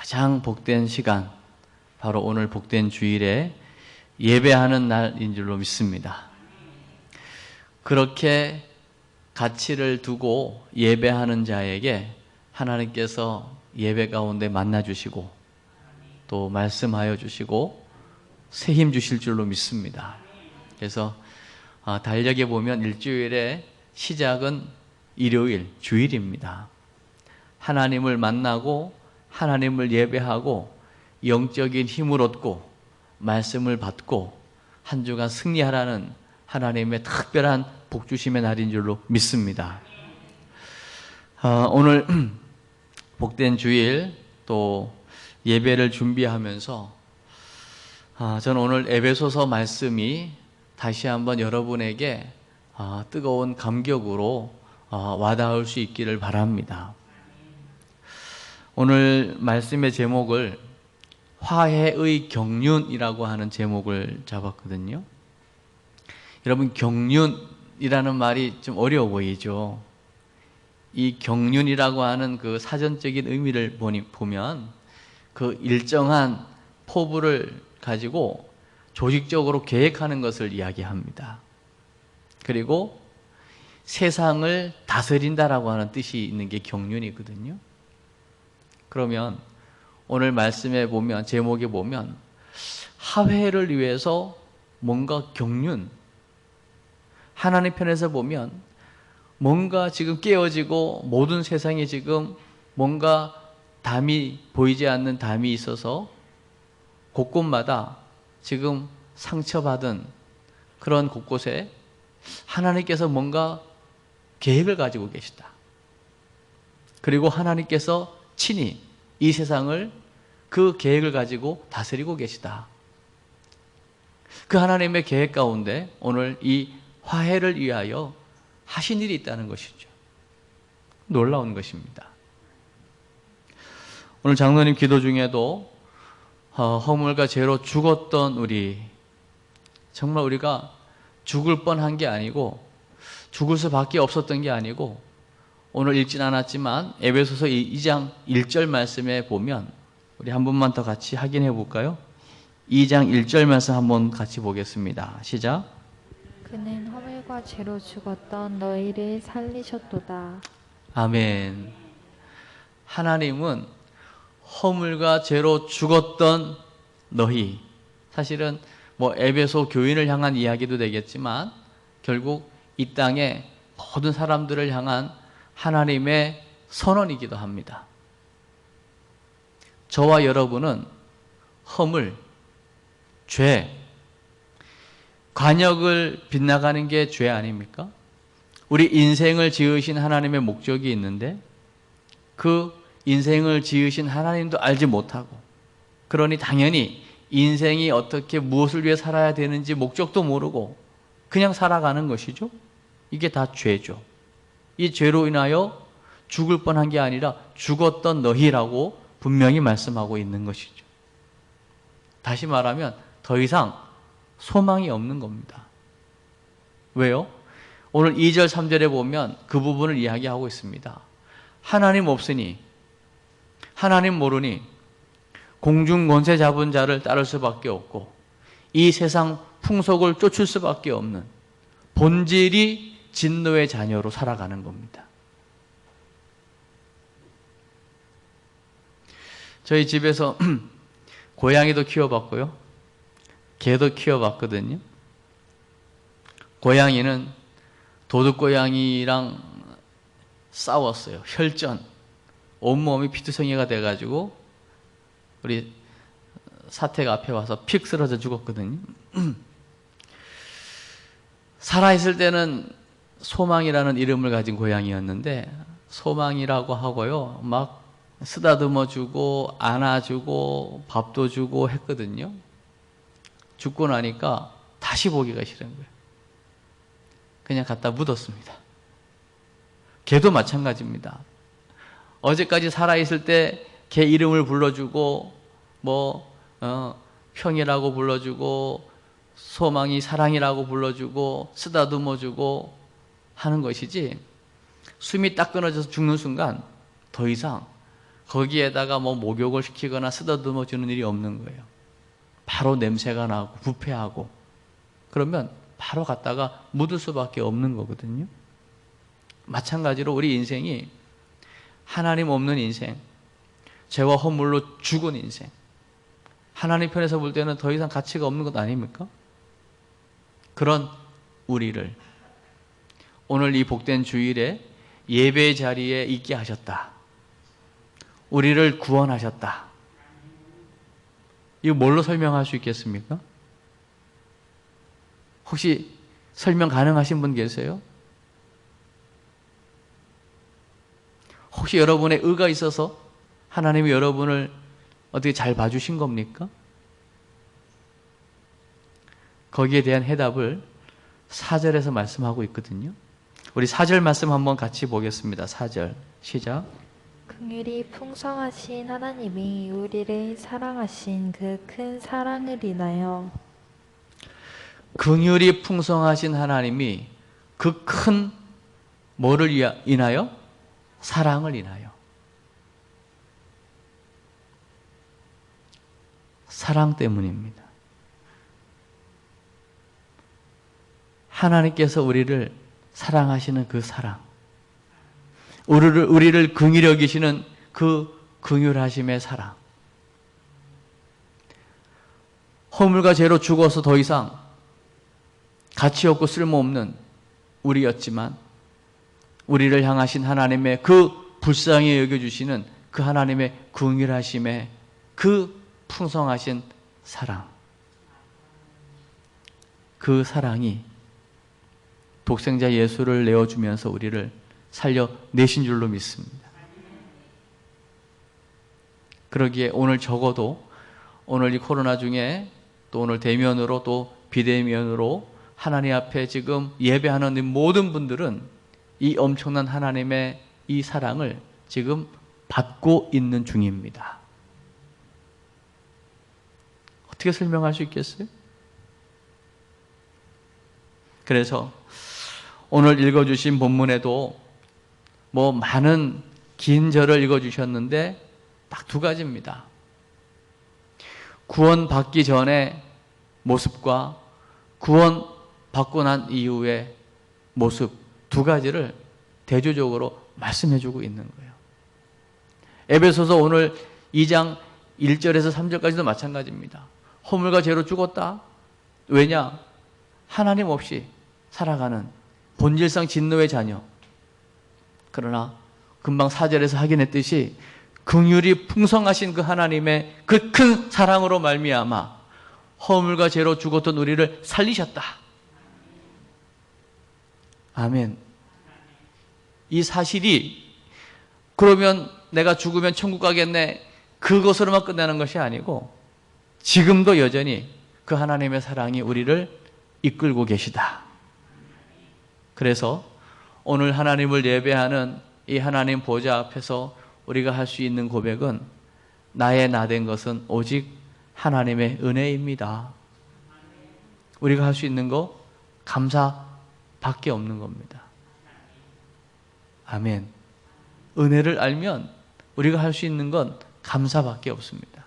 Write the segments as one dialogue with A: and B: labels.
A: 가장 복된 시간, 바로 오늘 복된 주일에 예배하는 날인 줄로 믿습니다. 그렇게 가치를 두고 예배하는 자에게 하나님께서 예배 가운데 만나주시고 또 말씀하여 주시고 새 힘 주실 줄로 믿습니다. 그래서 달력에 보면 일주일의 시작은 일요일, 주일입니다. 하나님을 만나고 하나님을 예배하고 영적인 힘을 얻고 말씀을 받고 한 주간 승리하라는 하나님의 특별한 복주심의 날인 줄로 믿습니다. 오늘 복된 주일 또 예배를 준비하면서 저는 오늘 에베소서 말씀이 다시 한번 여러분에게 뜨거운 감격으로 와닿을 수 있기를 바랍니다. 오늘 말씀의 제목을 화해의 경륜이라고 하는 제목을 잡았거든요. 여러분, 경륜이라는 말이 좀 어려워 보이죠. 이 경륜이라고 하는 그 사전적인 의미를 보면 그 일정한 포부를 가지고 조직적으로 계획하는 것을 이야기합니다. 그리고 세상을 다스린다라고 하는 뜻이 있는 게 경륜이거든요. 그러면 오늘 말씀에 보면, 제목에 보면 화해를 위해서 뭔가 경륜, 하나님 편에서 보면 뭔가 지금 깨어지고 모든 세상에 지금 뭔가 담이 보이지 않는 담이 있어서 곳곳마다 지금 상처받은 그런 곳곳에 하나님께서 뭔가 계획을 가지고 계시다. 그리고 하나님께서 친히 이 세상을 그 계획을 가지고 다스리고 계시다. 그 하나님의 계획 가운데 오늘 이 화해를 위하여 하신 일이 있다는 것이죠. 놀라운 것입니다. 오늘 장로님 기도 중에도 허물과 죄로 죽었던 우리, 정말 우리가 죽을 뻔한 게 아니고 죽을 수밖에 없었던 게 아니고, 오늘 읽진 않았지만 에베소서 2장 1절 말씀에 보면 우리 한 번만 더 같이 확인해 볼까요? 2장 1절 말씀 한번 같이 보겠습니다. 시작.
B: 그는 허물과 죄로 죽었던 너희를 살리셨도다.
A: 아멘. 하나님은 허물과 죄로 죽었던 너희, 사실은 에베소 교인을 향한 이야기도 되겠지만 결국 이 땅의 모든 사람들을 향한 하나님의 선언이기도 합니다. 저와 여러분은 허물, 죄, 관역을 빗나가는 게 죄 아닙니까? 우리 인생을 지으신 하나님의 목적이 있는데 그 인생을 지으신 하나님도 알지 못하고, 그러니 당연히 인생이 어떻게 무엇을 위해 살아야 되는지 목적도 모르고 그냥 살아가는 것이죠. 이게 다 죄죠. 이 죄로 인하여 죽을 뻔한 게 아니라 죽었던 너희라고 분명히 말씀하고 있는 것이죠. 다시 말하면 더 이상 소망이 없는 겁니다. 왜요? 오늘 2절 3절에 보면 그 부분을 이야기하고 있습니다. 하나님 없으니, 하나님 모르니 공중 권세 잡은 자를 따를 수밖에 없고 이 세상 풍속을 쫓을 수밖에 없는 본질이 진노의 자녀로 살아가는 겁니다. 저희 집에서 고양이도 키워봤고요, 개도 키워봤거든요. 고양이는 도둑고양이랑 싸웠어요. 혈전, 온몸이 피투성이가 돼가지고 우리 사택 앞에 와서 픽 쓰러져 죽었거든요. 살아있을 때는 소망이라는 이름을 가진 고양이였는데 소망이라고 하고요, 막 쓰다듬어 주고 안아주고 밥도 주고 했거든요. 죽고 나니까 다시 보기가 싫은 거예요. 그냥 갖다 묻었습니다. 개도 마찬가지입니다. 어제까지 살아있을 때 개 이름을 불러주고 평이라고 불러주고 소망이 사랑이라고 불러주고 쓰다듬어주고 하는 것이지, 숨이 딱 끊어져서 죽는 순간 더 이상 거기에다가 뭐 목욕을 시키거나 쓰다듬어 주는 일이 없는 거예요. 바로 냄새가 나고 부패하고 그러면 바로 갔다가 묻을 수밖에 없는 거거든요. 마찬가지로 우리 인생이 하나님 없는 인생, 죄와 허물로 죽은 인생, 하나님 편에서 볼 때는 더 이상 가치가 없는 것 아닙니까? 그런 우리를 오늘 이 복된 주일에 예배 자리에 있게 하셨다. 우리를 구원하셨다. 이거 뭘로 설명할 수 있겠습니까? 혹시 설명 가능하신 분 계세요? 혹시 여러분의 의가 있어서 하나님이 여러분을 어떻게 잘 봐주신 겁니까? 거기에 대한 해답을 4절에서 말씀하고 있거든요. 우리 4절 말씀 한번 같이 보겠습니다. 4절 시작.
B: 긍휼이 풍성하신 하나님이 우리를 사랑하신 그 큰 사랑을 인하여
A: 긍휼이 풍성하신 하나님이 그 큰 뭐를 인하여? 사랑을 인하여. 사랑 때문입니다. 하나님께서 우리를 사랑하시는 그 사랑, 우리를 긍휼히 여기시는 그 긍휼하심의 사랑. 허물과 죄로 죽어서 더 이상 가치 없고 쓸모없는 우리였지만 우리를 향하신 하나님의 그 불쌍히 여겨주시는 그 하나님의 긍휼하심의 그 풍성하신 사랑, 그 사랑이 독생자 예수를 내어주면서 우리를 살려내신 줄로 믿습니다. 그러기에 오늘 적어도 오늘 이 코로나 중에 또 오늘 대면으로 또 비대면으로 하나님 앞에 지금 예배하는 이 모든 분들은 이 엄청난 하나님의 이 사랑을 지금 받고 있는 중입니다. 어떻게 설명할 수 있겠어요? 그래서 오늘 읽어주신 본문에도 뭐 많은 긴 절을 읽어주셨는데 딱 두 가지입니다. 구원받기 전의 모습과 구원받고 난 이후의 모습 두 가지를 대조적으로 말씀해주고 있는 거예요. 에베소서 오늘 2장 1절에서 3절까지도 마찬가지입니다. 허물과 죄로 죽었다. 왜냐? 하나님 없이 살아가는 본질상 진노의 자녀. 그러나 금방 4절에서 확인했듯이 긍휼이 풍성하신 그 하나님의 그 큰 사랑으로 말미암아 허물과 죄로 죽었던 우리를 살리셨다. 아멘. 이 사실이 그러면 내가 죽으면 천국 가겠네 그것으로만 끝나는 것이 아니고 지금도 여전히 그 하나님의 사랑이 우리를 이끌고 계시다. 그래서 오늘 하나님을 예배하는 이 하나님 보좌 앞에서 우리가 할 수 있는 고백은 나의 나 된 것은 오직 하나님의 은혜입니다. 우리가 할 수 있는 거 감사밖에 없는 겁니다. 아멘. 은혜를 알면 우리가 할 수 있는 건 감사밖에 없습니다.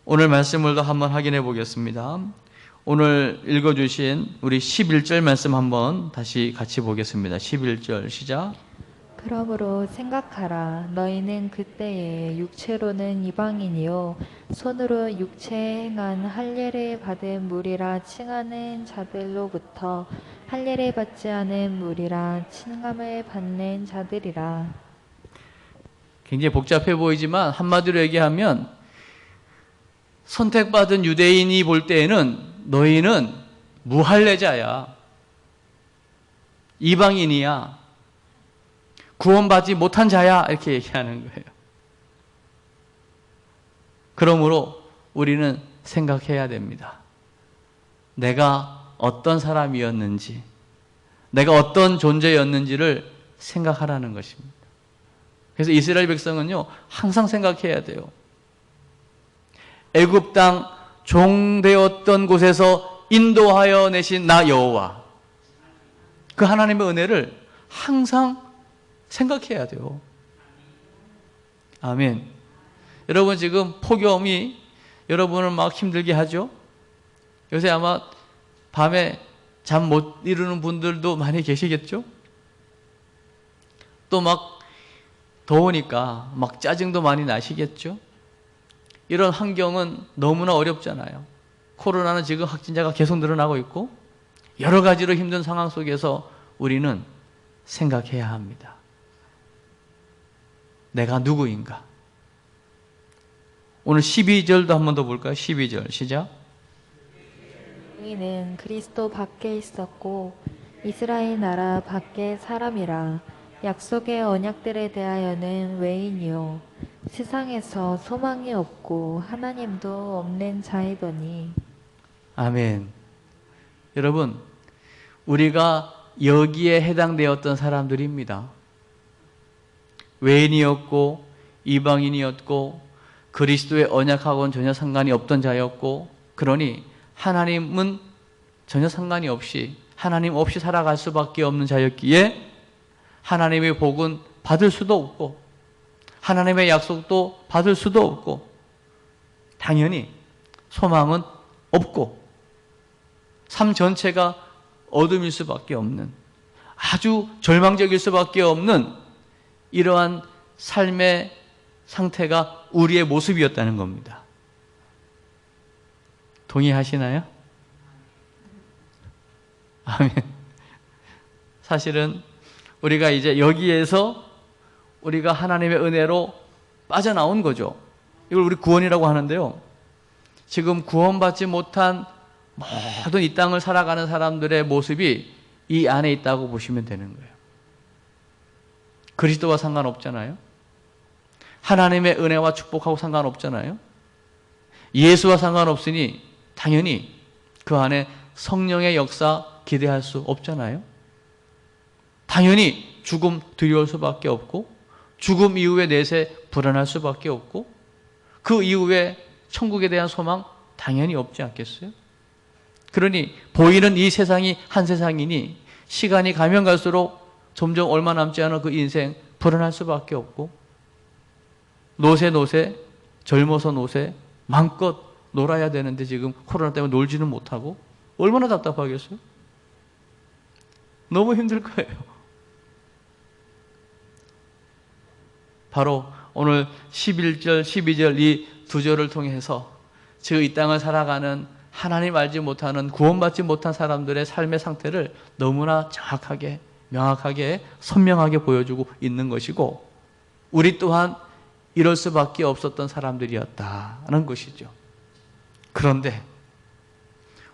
A: 오늘 말씀을 더 한번 확인해 보겠습니다. 오늘 읽어주신 우리 11절 말씀 한번 다시 같이 보겠습니다. 11절 시작.
B: 그러므로 생각하라. 너희는 그때에 육체로는 이방인이요 손으로 육체에 행한 할례를 받은 무리라 칭하는 자들로부터 할례를 받지 않은 무리라 칭함을 받는 자들이라.
A: 굉장히 복잡해 보이지만 한마디로 얘기하면 선택받은 유대인이 볼 때에는 너희는 무할례자야. 이방인이야. 구원받지 못한 자야. 이렇게 얘기하는 거예요. 그러므로 우리는 생각해야 됩니다. 내가 어떤 사람이었는지, 내가 어떤 존재였는지를 생각하라는 것입니다. 그래서 이스라엘 백성은요, 항상 생각해야 돼요. 애굽 땅 종되었던 곳에서 인도하여 내신 나 여호와, 그 하나님의 은혜를 항상 생각해야 돼요. 아멘. 여러분 지금 폭염이 여러분을 막 힘들게 하죠? 요새 아마 밤에 잠 못 이루는 분들도 많이 계시겠죠? 또 막 더우니까 막 짜증도 많이 나시겠죠? 이런 환경은 너무나 어렵잖아요. 코로나는 지금 확진자가 계속 늘어나고 있고 여러 가지로 힘든 상황 속에서 우리는 생각해야 합니다. 내가 누구인가? 오늘 12절도 한 번 더 볼까요? 12절 시작.
B: 너희는 그리스도 밖에 있었고 이스라엘 나라 밖의 사람이라. 약속의 언약들에 대하여는 외인이요 세상에서 소망이 없고 하나님도 없는 자이더니.
A: 아멘. 여러분, 우리가 여기에 해당되었던 사람들입니다. 외인이었고 이방인이었고 그리스도의 언약하고는 전혀 상관이 없던 자였고, 그러니 하나님은 전혀 상관이 없이 하나님 없이 살아갈 수밖에 없는 자였기에 하나님의 복은 받을 수도 없고 하나님의 약속도 받을 수도 없고 당연히 소망은 없고 삶 전체가 어둠일 수밖에 없는, 아주 절망적일 수밖에 없는 이러한 삶의 상태가 우리의 모습이었다는 겁니다. 동의하시나요? 아멘. 사실은 우리가 이제 여기에서 우리가 하나님의 은혜로 빠져나온 거죠. 이걸 우리 구원이라고 하는데요. 지금 구원받지 못한 모든 이 땅을 살아가는 사람들의 모습이 이 안에 있다고 보시면 되는 거예요. 그리스도와 상관없잖아요. 하나님의 은혜와 축복하고 상관없잖아요. 예수와 상관없으니 당연히 그 안에 성령의 역사 기대할 수 없잖아요. 당연히 죽음 두려울 수밖에 없고 죽음 이후에 내세 불안할 수밖에 없고 그 이후에 천국에 대한 소망 당연히 없지 않겠어요? 그러니 보이는 이 세상이 한 세상이니 시간이 가면 갈수록 점점 얼마 남지 않은 그 인생 불안할 수밖에 없고 노세 젊어서 노세 마음껏 놀아야 되는데 지금 코로나 때문에 놀지는 못하고 얼마나 답답하겠어요? 너무 힘들 거예요. 바로 오늘 11절, 12절 이 두 절을 통해서 즉 이 땅을 살아가는 하나님 알지 못하는 구원받지 못한 사람들의 삶의 상태를 너무나 정확하게 명확하게 선명하게 보여주고 있는 것이고 우리 또한 이럴 수밖에 없었던 사람들이었다는 것이죠. 그런데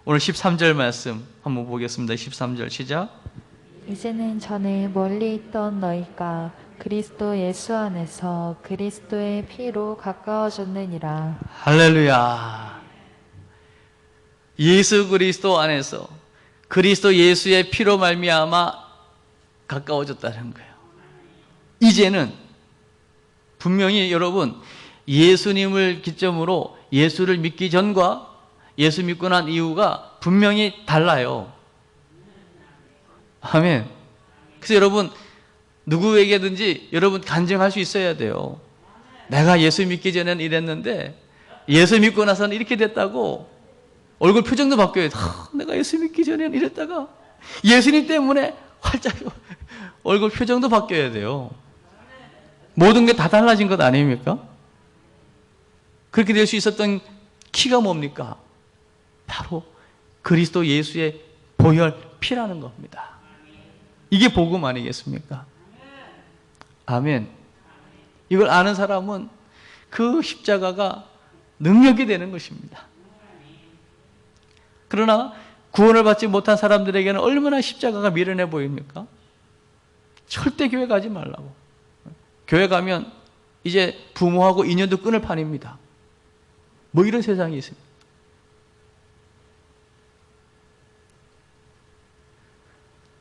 A: 오늘 13절 말씀 한번 보겠습니다. 13절 시작.
B: 이제는 전에 멀리 있던 너희가 그리스도 예수 안에서 그리스도의 피로 가까워졌느니라.
A: 할렐루야. 예수 그리스도 안에서 그리스도 예수의 피로 말미암아 가까워졌다는 거예요. 이제는 분명히 여러분 예수님을 기점으로 예수를 믿기 전과 예수 믿고 난 이후가 분명히 달라요. 아멘. 그래서 여러분 누구에게든지 여러분 간증할 수 있어야 돼요. 내가 예수 믿기 전에는 이랬는데 예수 믿고 나서는 이렇게 됐다고. 얼굴 표정도 바뀌어야 돼. 내가 예수 믿기 전에는 이랬다가 예수님 때문에 활짝 얼굴 표정도 바뀌어야 돼요. 모든 게 다 달라진 것 아닙니까? 그렇게 될 수 있었던 키가 뭡니까? 바로 그리스도 예수의 보혈 피라는 겁니다. 이게 복음 아니겠습니까? 아멘. 이걸 아는 사람은 그 십자가가 능력이 되는 것입니다. 그러나 구원을 받지 못한 사람들에게는 얼마나 십자가가 미련해 보입니까? 절대 교회 가지 말라고. 교회 가면 이제 부모하고 인연도 끊을 판입니다. 뭐 이런 세상이 있습니다.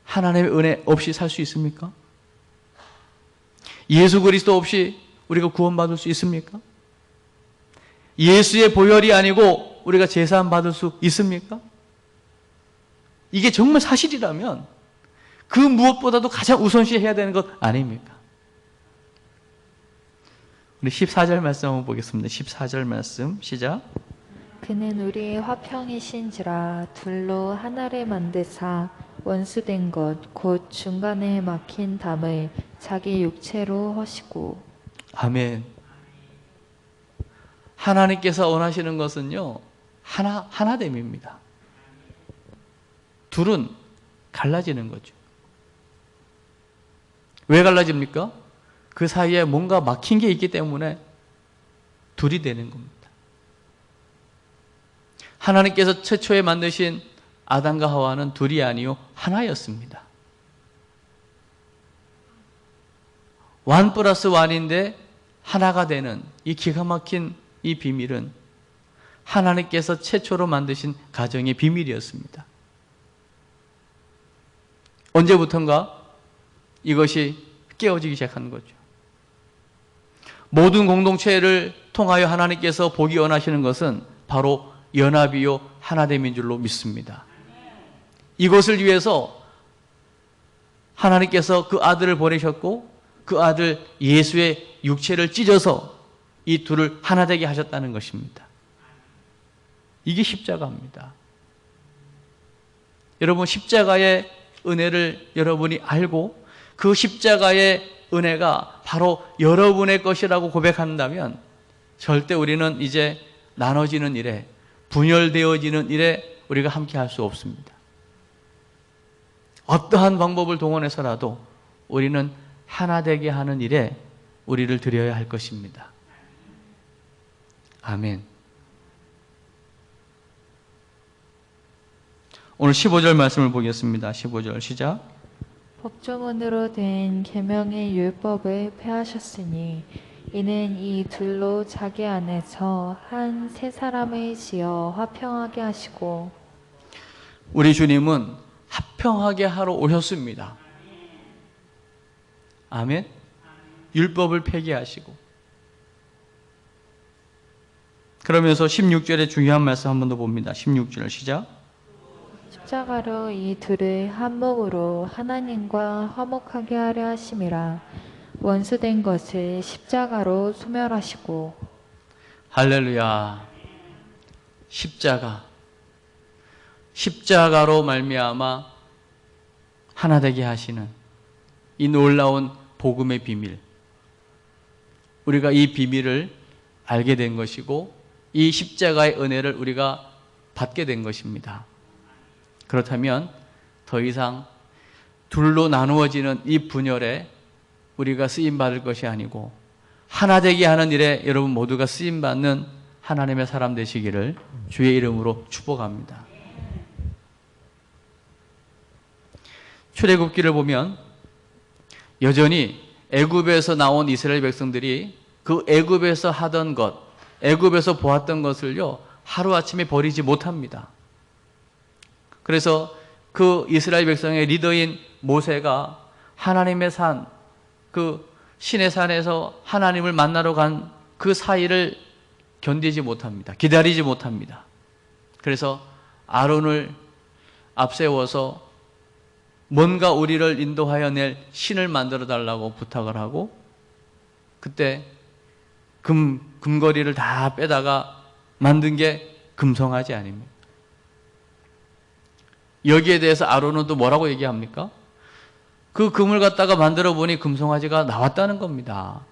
A: 하나님의 은혜 없이 살 수 있습니까? 예수 그리스도 없이 우리가 구원받을 수 있습니까? 예수의 보혈이 아니고 우리가 제사함 받을 수 있습니까? 이게 정말 사실이라면 그 무엇보다도 가장 우선시해야 되는 것 아닙니까? 우리 14절 말씀 한번 보겠습니다. 14절 말씀 시작.
B: 그는 우리의 화평이신지라 둘로 하나를 만드사 원수된 것 곧 중간에 막힌 담을 자기 육체로 허시고.
A: 아멘. 하나님께서 원하시는 것은요, 하나됨입니다. 둘은 갈라지는 거죠. 왜 갈라집니까? 그 사이에 뭔가 막힌 게 있기 때문에 둘이 되는 겁니다. 하나님께서 최초에 만드신 아담과 하와는 둘이 아니요 하나였습니다. 1+1인데 하나가 되는 이 기가 막힌 이 비밀은 하나님께서 최초로 만드신 가정의 비밀이었습니다. 언제부턴가 이것이 깨어지기 시작한 거죠. 모든 공동체를 통하여 하나님께서 보기 원하시는 것은 바로 연합이요 하나됨인 줄로 믿습니다. 이것을 위해서 하나님께서 그 아들을 보내셨고 그 아들 예수의 육체를 찢어서 이 둘을 하나 되게 하셨다는 것입니다. 이게 십자가입니다. 여러분, 십자가의 은혜를 여러분이 알고 그 십자가의 은혜가 바로 여러분의 것이라고 고백한다면 절대 우리는 이제 나눠지는 일에, 분열되어지는 일에 우리가 함께 할 수 없습니다. 어떠한 방법을 동원해서라도 우리는 하나 되게 하는 일에 우리를 드려야 할 것입니다. 아멘. 오늘 15절 말씀을 보겠습니다. 15절 시작.
B: 법조문으로 된 계명의 율법을 폐하셨으니 이는 이 둘로 자기 안에서 한 새 사람을 지어 화평하게 하시고.
A: 우리 주님은 화평하게 하러 오셨습니다. 아멘. 율법을 폐기하시고. 그러면서 16절의 중요한 말씀 한 번 더 봅니다. 16절 시작.
B: 십자가로 이 둘을 한 몸으로 하나님과 화목하게 하려 하심이라. 원수된 것을 십자가로 소멸하시고.
A: 할렐루야. 십자가로 말미암아 하나 되게 하시는 이 놀라운 복음의 비밀, 우리가 이 비밀을 알게 된 것이고 이 십자가의 은혜를 우리가 받게 된 것입니다. 그렇다면 더 이상 둘로 나누어지는 이 분열에 우리가 쓰임받을 것이 아니고 하나 되게 하는 일에 여러분 모두가 쓰임받는 하나님의 사람 되시기를 주의 이름으로 축복합니다. 출애굽기를 보면 여전히 애굽에서 나온 이스라엘 백성들이 그 애굽에서 하던 것, 애굽에서 보았던 것을요 하루아침에 버리지 못합니다. 그래서 그 이스라엘 백성의 리더인 모세가 하나님의 산, 그 신의 산에서 하나님을 만나러 간 그 사이를 견디지 못합니다. 기다리지 못합니다. 그래서 아론을 앞세워서 뭔가 우리를 인도하여 낼 신을 만들어 달라고 부탁을 하고 그때 금거리를 다 빼다가 만든 게 금송아지 아닙니까? 여기에 대해서 아론은 또 뭐라고 얘기합니까? 그 금을 갖다가 만들어 보니 금송아지가 나왔다는 겁니다.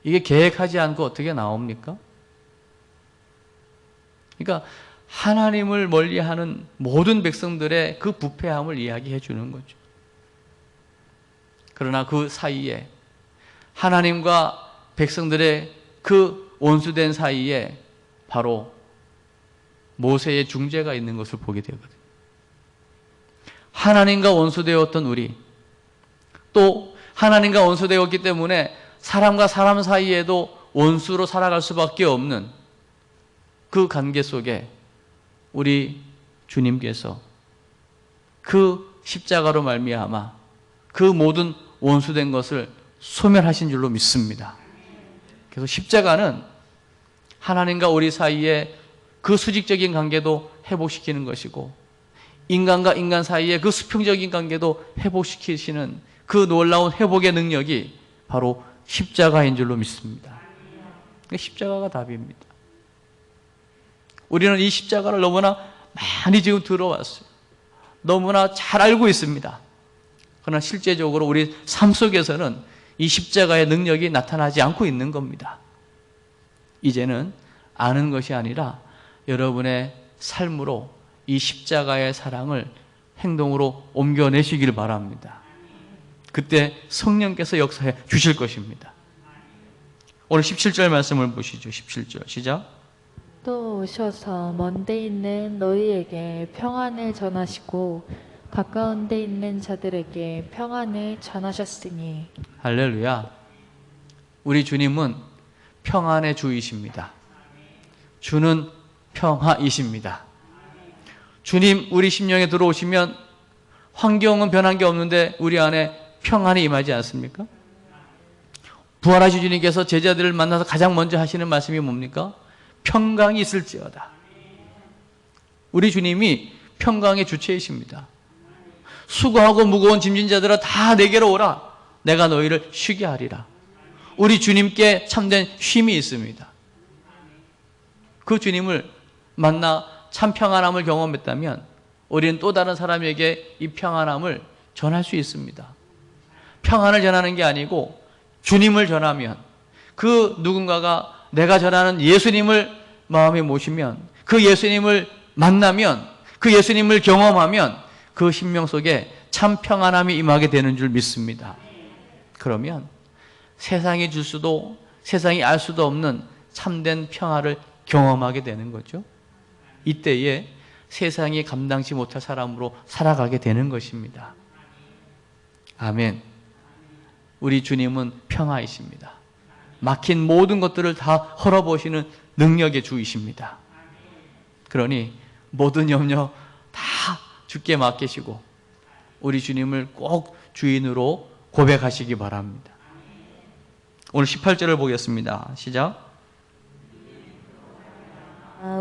A: 이게 계획하지 않고 어떻게 나옵니까? 그러니까 하나님을 멀리하는 모든 백성들의 그 부패함을 이야기해 주는 거죠. 그러나 그 사이에 하나님과 백성들의 그 원수된 사이에 바로 모세의 중재가 있는 것을 보게 되거든요. 하나님과 원수되었던 우리, 또 하나님과 원수되었기 때문에 사람과 사람 사이에도 원수로 살아갈 수밖에 없는 그 관계 속에 우리 주님께서 그 십자가로 말미암아 그 모든 원수된 것을 소멸하신 줄로 믿습니다. 그래서 십자가는 하나님과 우리 사이에 그 수직적인 관계도 회복시키는 것이고 인간과 인간 사이에 그 수평적인 관계도 회복시키시는 그 놀라운 회복의 능력이 바로 십자가인 줄로 믿습니다. 십자가가 답입니다. 우리는 이 십자가를 너무나 많이 지금 들어왔어요. 너무나 잘 알고 있습니다. 그러나 실제적으로 우리 삶 속에서는 이 십자가의 능력이 나타나지 않고 있는 겁니다. 이제는 아는 것이 아니라 여러분의 삶으로 이 십자가의 사랑을 행동으로 옮겨내시길 바랍니다. 그때 성령께서 역사해 주실 것입니다. 오늘 17절 말씀을 보시죠. 17절 시작.
B: 또 오셔서 먼 데 있는 너희에게 평안을 전하시고 가까운 데 있는 자들에게 평안을 전하셨으니.
A: 할렐루야. 우리 주님은 평안의 주이십니다. 주는 평화이십니다. 주님 우리 심령에 들어오시면 환경은 변한 게 없는데 우리 안에 평안이 임하지 않습니까? 부활하신 주님께서 제자들을 만나서 가장 먼저 하시는 말씀이 뭡니까? 평강이 있을지어다. 우리 주님이 평강의 주체이십니다. 수고하고 무거운 짐진 자들아 다 내게로 오라. 내가 너희를 쉬게 하리라. 우리 주님께 참된 쉼이 있습니다. 그 주님을 만나 참 평안함을 경험했다면 우리는 또 다른 사람에게 이 평안함을 전할 수 있습니다. 평안을 전하는 게 아니고 주님을 전하면, 그 누군가가 내가 전하는 예수님을 마음에 모시면, 그 예수님을 만나면, 그 예수님을 경험하면 그 심령 속에 참 평안함이 임하게 되는 줄 믿습니다. 그러면 세상이 줄 수도, 세상이 알 수도 없는 참된 평화를 경험하게 되는 거죠. 이때에 세상이 감당치 못할 사람으로 살아가게 되는 것입니다. 아멘. 우리 주님은 평화이십니다. 막힌 모든 것들을 다 헐어보시는 능력의 주이십니다. 그러니 모든 염려 다 주께 맡기시고 우리 주님을 꼭 주인으로 고백하시기 바랍니다. 오늘 18절을 보겠습니다. 시작.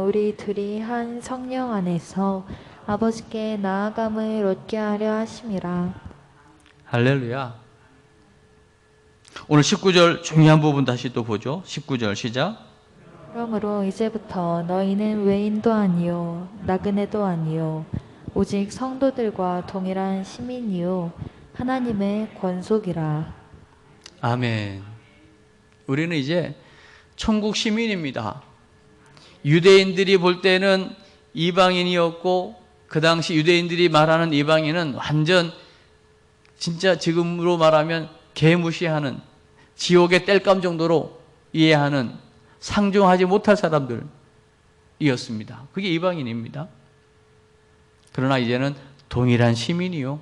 B: 우리 둘이 한 성령 안에서 아버지께 나아감을 얻게 하려 하심이라.
A: 할렐루야. 오늘 19절 중요한 부분 다시 또 보죠. 19절 시작.
B: 그러므로 이제부터 너희는 외인도 아니요 나그네도 아니요 오직 성도들과 동일한 시민이요 하나님의 권속이라.
A: 아멘. 우리는 이제 천국 시민입니다. 유대인들이 볼 때는 이방인이었고 그 당시 유대인들이 말하는 이방인은 완전 진짜 지금으로 말하면 개무시하는, 지옥의 땔감 정도로 이해하는, 상종하지 못할 사람들이었습니다. 그게 이방인입니다. 그러나 이제는 동일한 시민이요,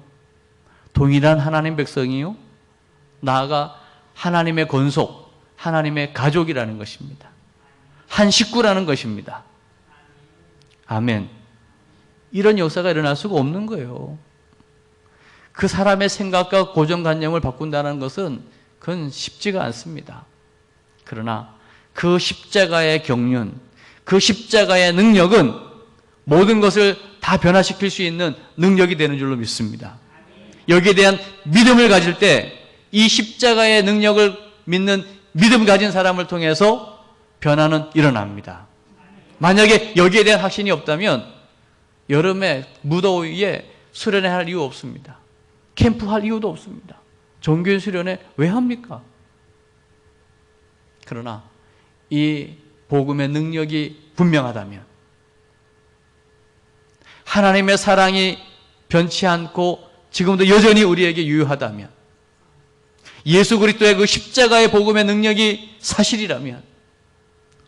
A: 동일한 하나님 백성이요, 나아가 하나님의 권속, 하나님의 가족이라는 것입니다. 한 식구라는 것입니다. 아멘. 이런 역사가 일어날 수가 없는 거예요. 그 사람의 생각과 고정관념을 바꾼다는 것은 그건 쉽지가 않습니다. 그러나 그 십자가의 경륜, 그 십자가의 능력은 모든 것을 다 변화시킬 수 있는 능력이 되는 줄로 믿습니다. 여기에 대한 믿음을 가질 때 이 십자가의 능력을 믿는 믿음 가진 사람을 통해서 변화는 일어납니다. 만약에 여기에 대한 확신이 없다면 여름에 무더위에 수련회 할 이유 없습니다. 캠프 할 이유도 없습니다. 종교인 수련회 왜 합니까? 그러나 이 복음의 능력이 분명하다면, 하나님의 사랑이 변치 않고 지금도 여전히 우리에게 유효하다면, 예수 그리스도의 그 십자가의 복음의 능력이 사실이라면,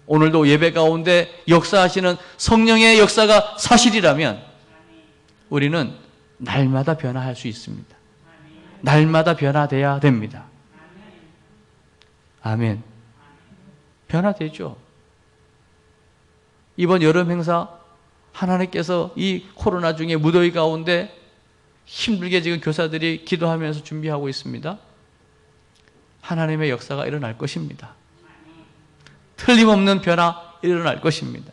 A: 오늘도 예배 가운데 역사하시는 성령의 역사가 사실이라면 우리는 날마다 변화할 수 있습니다. 날마다 변화돼야 됩니다. 아멘. 변화되죠. 이번 여름 행사 하나님께서 이 코로나 중에 무더위 가운데 힘들게 지금 교사들이 기도하면서 준비하고 있습니다. 하나님의 역사가 일어날 것입니다. 틀림없는 변화 일어날 것입니다.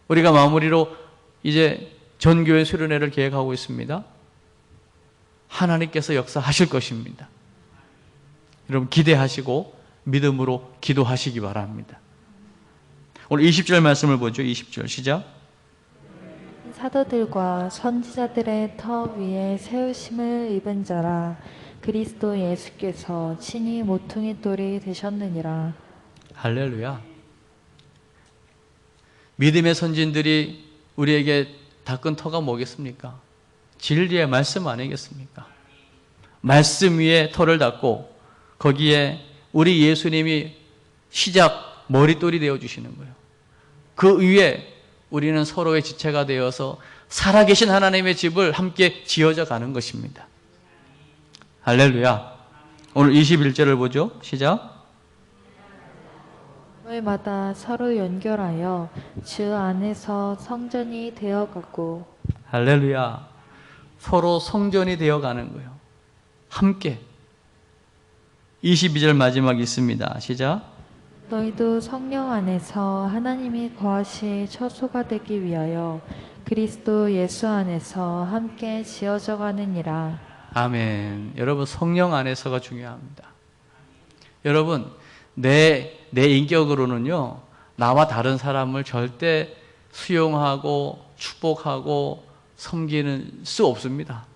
A: 우리가 마무리로 이제 전교회 수련회를 계획하고 있습니다. 하나님께서 역사하실 것입니다. 여러분 기대하시고 믿음으로 기도하시기 바랍니다. 오늘 20절 말씀을 보죠. 20절 시작.
B: 사도들과 선지자들의 터 위에 세우심을 입은 자라 그리스도 예수께서 친히 모퉁이 돌이 되셨느니라.
A: 할렐루야. 믿음의 선진들이 우리에게 닦은 터가 뭐겠습니까? 진리의 말씀 아니겠습니까? 말씀 위에 터를 닦고 거기에 우리 예수님이 시작 머릿돌이 되어주시는 거예요. 그 위에 우리는 서로의 지체가 되어서 살아계신 하나님의 집을 함께 지어져 가는 것입니다. 할렐루야. 오늘 21절을 보죠. 시작.
B: 월마다 서로 연결하여 주 안에서 성전이 되어가고.
A: 할렐루야. 서로 성전이 되어가는 거예요. 함께. 22절 마지막 있습니다. 시작.
B: 너희도 성령 안에서 하나님이 거하실 처소가 되기 위하여 그리스도 예수 안에서 함께 지어져 가느니라.
A: 아멘. 여러분 성령 안에서가 중요합니다. 여러분 내 인격으로는요 나와 다른 사람을 절대 수용하고 축복하고 섬기는 수 없습니다.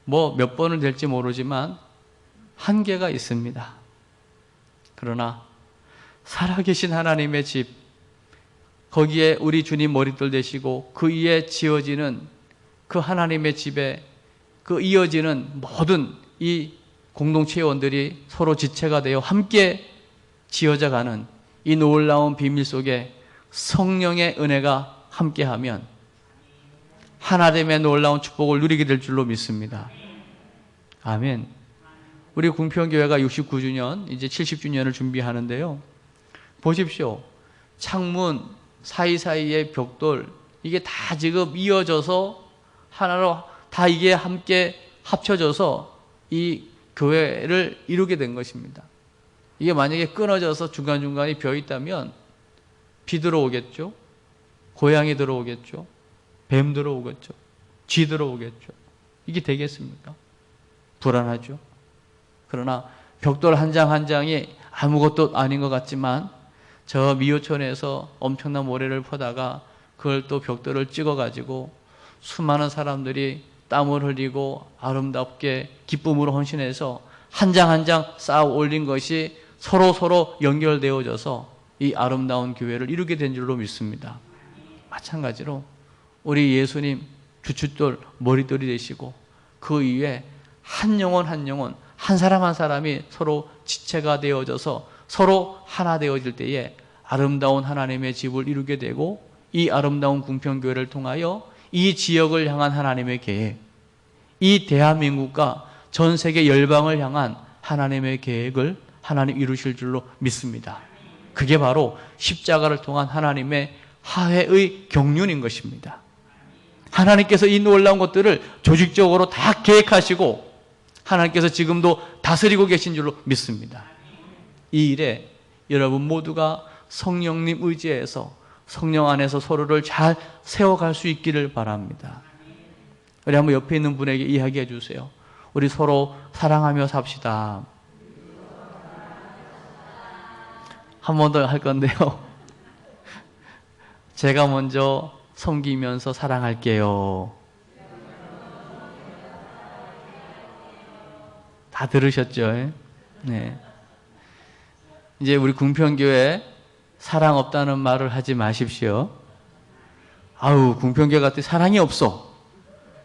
A: 뭐 몇 번을 될지 모르지만 한계가 있습니다. 그러나 살아계신 하나님의 집, 거기에 우리 주님 머릿돌 되시고 그 위에 지어지는 그 하나님의 집에 그 이어지는 모든 이 공동체원들이 서로 지체가 되어 함께 지어져 가는 이 놀라운 비밀 속에 성령의 은혜가 함께하면 하나됨의 놀라운 축복을 누리게 될 줄로 믿습니다. 아멘. 우리 궁평교회가 69주년, 이제 70주년을 준비하는데요. 보십시오. 창문 사이사이의 벽돌, 이게 다 지금 이어져서 하나로 다 이게 함께 합쳐져서 이 교회를 이루게 된 것입니다. 이게 만약에 끊어져서 중간중간에 비어 있다면 비 들어오겠죠? 고양이 들어오겠죠? 뱀 들어오겠죠? 쥐 들어오겠죠? 이게 되겠습니까? 불안하죠? 그러나 벽돌 한 장 한 장이 아무것도 아닌 것 같지만 저 미호촌에서 엄청난 모래를 퍼다가 그걸 또 벽돌을 찍어가지고 수많은 사람들이 땀을 흘리고 아름답게 기쁨으로 헌신해서 한 장 한 장 쌓아 올린 것이 서로 연결되어져서 이 아름다운 교회를 이루게 된 줄로 믿습니다. 마찬가지로 우리 예수님 주춧돌 머릿돌이 되시고 그 위에 한 영혼 한 사람 한 사람이 서로 지체가 되어져서 서로 하나 되어질 때에 아름다운 하나님의 집을 이루게 되고 이 아름다운 궁평교회를 통하여 이 지역을 향한 하나님의 계획, 이 대한민국과 전 세계 열방을 향한 하나님의 계획을 하나님 이루실 줄로 믿습니다. 그게 바로 십자가를 통한 하나님의 화해의 경륜인 것입니다. 하나님께서 이 놀라운 것들을 조직적으로 다 계획하시고 하나님께서 지금도 다스리고 계신 줄로 믿습니다. 이 일에 여러분 모두가 성령님 의지해서 성령 안에서 서로를 잘 세워갈 수 있기를 바랍니다. 우리 한번 옆에 있는 분에게 이야기해 주세요. 우리 서로 사랑하며 삽시다. 한 번 더 할 건데요. 제가 먼저 섬기면서 사랑할게요. 다 들으셨죠? 네. 이제 우리 궁평교회 사랑 없다는 말을 하지 마십시오. 아우, 궁평교회 같은 사랑이 없어.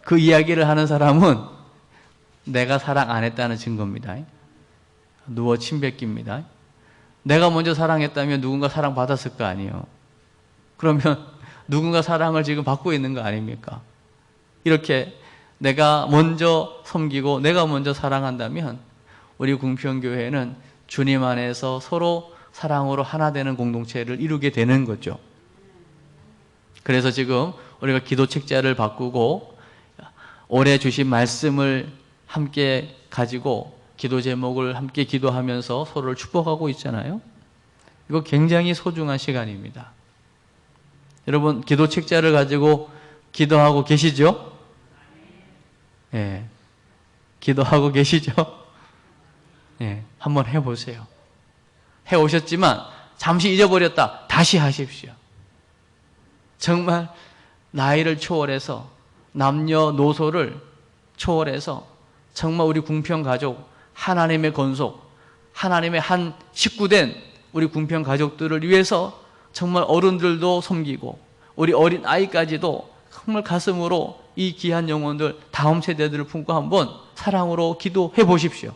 A: 그 이야기를 하는 사람은 내가 사랑 안 했다는 증거입니다. 누워 침 뱉깁니다. 내가 먼저 사랑했다면 누군가 사랑받았을 거 아니에요. 그러면 누군가 사랑을 지금 받고 있는 거 아닙니까? 이렇게 내가 먼저 섬기고 내가 먼저 사랑한다면 우리 궁평교회는 주님 안에서 서로 사랑으로 하나 되는 공동체를 이루게 되는 거죠. 그래서 지금 우리가 기도 책자를 바꾸고 올해 주신 말씀을 함께 가지고 기도 제목을 함께 기도하면서 서로를 축복하고 있잖아요. 이거 굉장히 소중한 시간입니다. 여러분 기도 책자를 가지고 기도하고 계시죠? 예, 기도하고 계시죠? 예, 한번 해보세요. 해오셨지만 잠시 잊어버렸다. 다시 하십시오. 정말 나이를 초월해서 남녀노소를 초월해서 정말 우리 궁평가족, 하나님의 건속, 하나님의 한 식구된 우리 궁평가족들을 위해서 정말 어른들도 섬기고 우리 어린 아이까지도 정말 가슴으로 이 귀한 영혼들, 다음 세대들을 품고 한번 사랑으로 기도해 보십시오.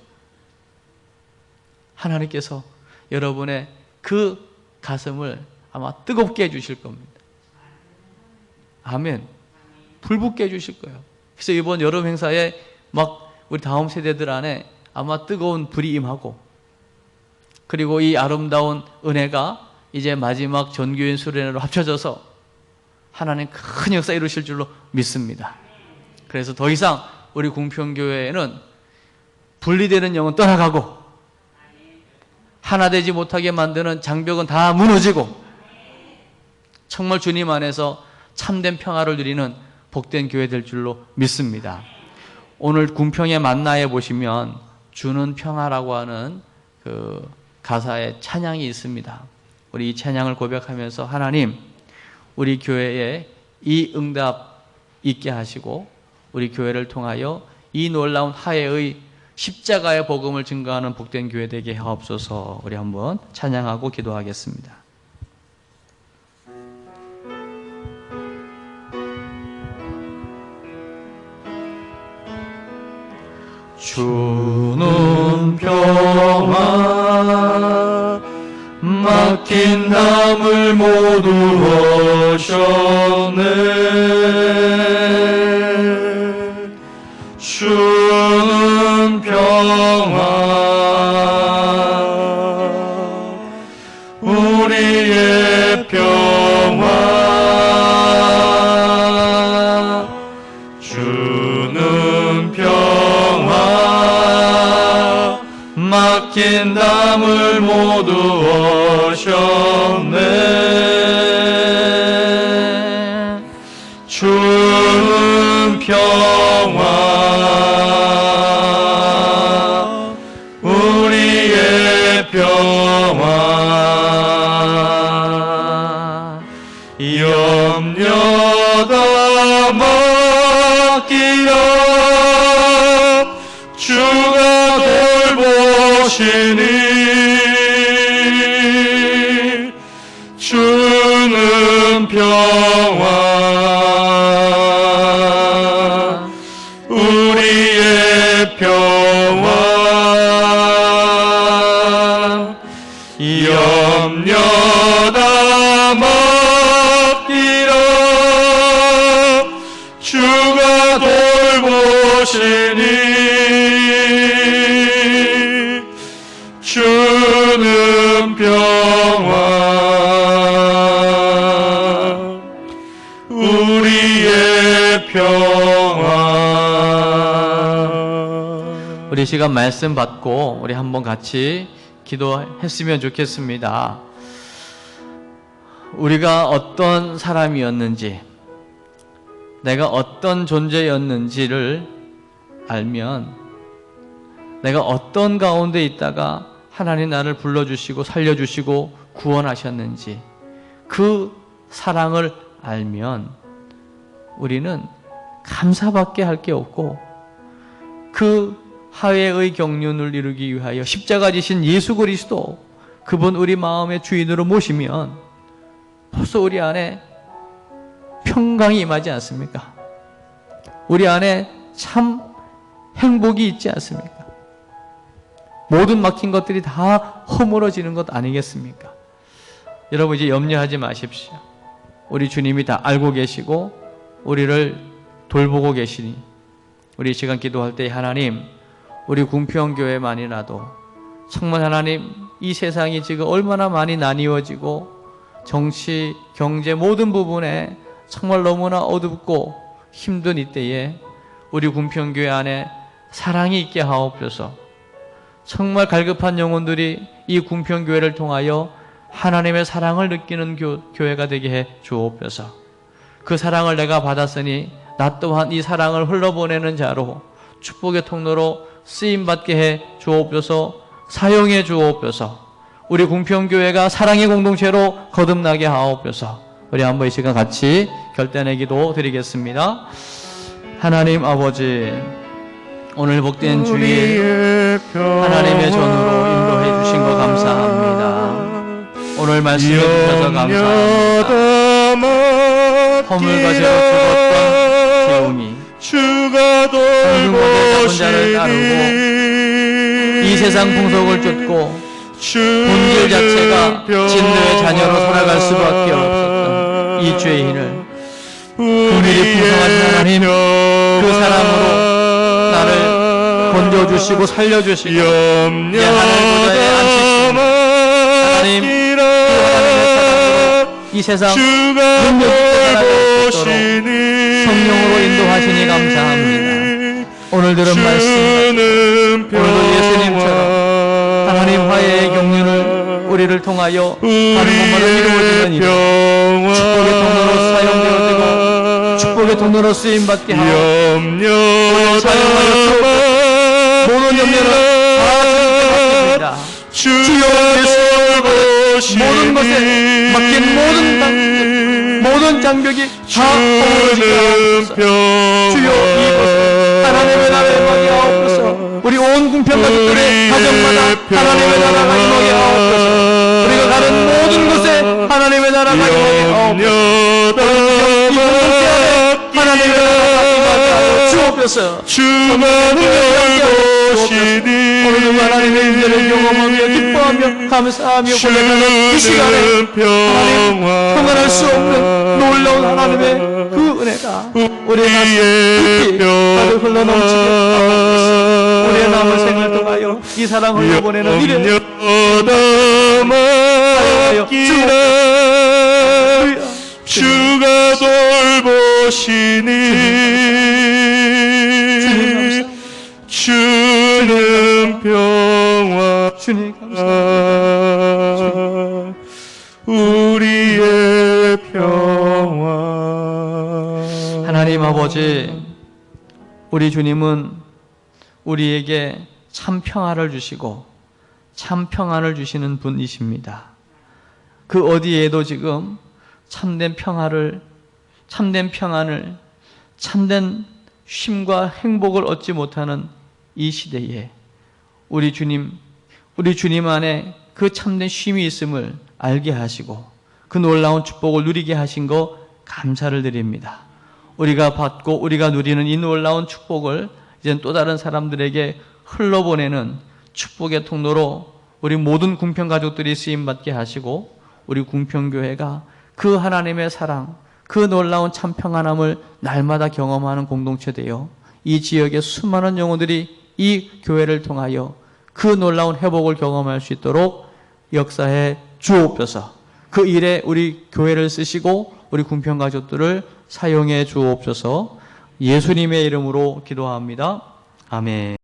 A: 하나님께서 여러분의 그 가슴을 아마 뜨겁게 해주실 겁니다. 아멘. 불붙게 해주실 거예요. 그래서 이번 여름 행사에 막 우리 다음 세대들 안에 아마 뜨거운 불이 임하고, 그리고 이 아름다운 은혜가 이제 마지막 전교인 수련회로 합쳐져서 하나님 큰 역사 이루실 줄로 믿습니다. 그래서 더 이상 우리 궁평교회에는 분리되는 영은 떠나가고 하나 되지 못하게 만드는 장벽은 다 무너지고 정말 주님 안에서 참된 평화를 누리는 복된 교회 될 줄로 믿습니다. 오늘 궁평의 만나에 보시면 주는 평화라고 하는 그 가사의 찬양이 있습니다. 우리 이 찬양을 고백하면서 하나님, 우리 교회에 이 응답 있게 하시고 우리 교회를 통하여 이 놀라운 화해의 십자가의 복음을 증거하는 복된 교회 되게 하옵소서. 우리 한번 찬양하고 기도하겠습니다. 주는 평화 막힌 담을 모두 하셨네. 주는 평화 우리의 평화 주는 평화 막힌 담을 모두 하셨네. 주는 평화 우리의 평화 염려다 맡기라. 주가 돌보시니 주는 평화 우리의 평화 염려다 맡기라. 주가 돌보시니 주는 평화 우리의 평화. 우리 시간 말씀 받고 우리 한번 같이 기도했으면 좋겠습니다. 우리가 어떤 사람이었는지, 내가 어떤 존재였는지를 알면 내가 어떤 가운데 있다가 하나님 나를 불러주시고 살려주시고 구원하셨는지 그 사랑을 알면 우리는 감사밖에 할 게 없고 그 화해의 경륜을 이루기 위하여 십자가 지신 예수 그리스도 그분 우리 마음의 주인으로 모시면 벌써 우리 안에 평강이 임하지 않습니까? 우리 안에 참 행복이 있지 않습니까? 모든 막힌 것들이 다 허물어지는 것 아니겠습니까? 여러분 이제 염려하지 마십시오. 우리 주님이 다 알고 계시고 우리를 돌보고 계시니 우리 시간 기도할 때 하나님, 우리 궁평교회만이라도 정말 하나님 이 세상이 지금 얼마나 많이 나뉘어지고 정치, 경제 모든 부분에 정말 너무나 어둡고 힘든 이때에 우리 궁평교회 안에 사랑이 있게 하옵소서. 정말 갈급한 영혼들이 이 궁평교회를 통하여 하나님의 사랑을 느끼는 교회가 되게 해 주옵소서. 그 사랑을 내가 받았으니 나 또한 이 사랑을 흘러보내는 자로 축복의 통로로 쓰임받게 해 주옵소서. 사용해 주옵소서. 우리 궁평교회가 사랑의 공동체로 거듭나게 하옵소서. 우리 한번 이 시간 같이 결단의 기도 드리겠습니다. 하나님 아버지, 오늘 복된 주일 하나님의 전으로 인도해 주신 거 감사합니다. 오늘 말씀해 주셔서 감사합니다. 허물과 죄로 죽었던 재웅이
C: 주가
A: 자를 따르고 이 세상 풍속을 쫓고 본질 자체가 진노의 자녀로 살아갈 수밖에 없었던 이 죄인을 긍휼히 풍성하신 하나님, 그 사랑으로 나를 건져주시고 살려주시고 내 하늘 보좌에 앉히시고 하나님, 그 하나님의 사랑으로 이 세상 능력있게 살아갈 수 있도록 성령으로 인도하시니 감사합니다. 오늘 들은 말씀, 오늘도 예수님처럼 하나님 화해의 경륜을 우리를 통하여 하는 것마다 이루어지는 일, 축복의 통로로 사용되어지고 축복의 통로로 쓰임받게 하고 오늘 사용하여 주옵소서. 모든 염려를 다 주님께 맡깁니다. 주여 모든 것에 맡긴 모든 장벽이 다 허물어지게 하옵소서. 주여 이곳에 하나님의 나라에 임하게 하옵소서. 우리 온 궁평 가족들의 가정마다 하나님의 나라가 임하게 하옵소서. 우리가 가는 모든 곳에 하나님의 나라가 임하게 하옵소서. 이 공동체 안에 하나님의 나라가 임하게 하여 주옵소서. 성령의 능력이 함께 하여 주옵소서. 오늘도 하나님의 은혜를 경험하며 기뻐하며 감사하며 고백하는 이 시간에 하나님 평안할 수 없는 놀라운 하나님의 그 은혜가 우리의 가슴 깊이 가득 흘러넘치게 하옵소서. 우리의 남은 생을 통하여 이 사랑을 흘려보내는 일에
C: 주가 돌보시니 주는 평화
A: 주님 감사합니다.
C: 우리의 평화.
A: 하나님 아버지, 우리 주님은 우리에게 참 평화를 주시고 참 평안을 주시는 분이십니다. 그 어디에도 지금 참된 평화를, 참된 평안을, 참된 쉼과 행복을 얻지 못하는 이 시대에 우리 주님 안에 그 참된 쉼이 있음을 알게 하시고 그 놀라운 축복을 누리게 하신 거 감사를 드립니다. 우리가 받고 우리가 누리는 이 놀라운 축복을 이제는 또 다른 사람들에게 흘러보내는 축복의 통로로 우리 모든 궁평 가족들이 쓰임받게 하시고 우리 궁평교회가 그 하나님의 사랑, 그 놀라운 참 평안함을 날마다 경험하는 공동체 되어 이 지역의 수많은 영혼들이 이 교회를 통하여 그 놀라운 회복을 경험할 수 있도록 역사해 주옵소서. 그 일에 우리 교회를 쓰시고 우리 궁평 가족들을 사용해 주옵소서. 예수님의 이름으로 기도합니다. 아멘.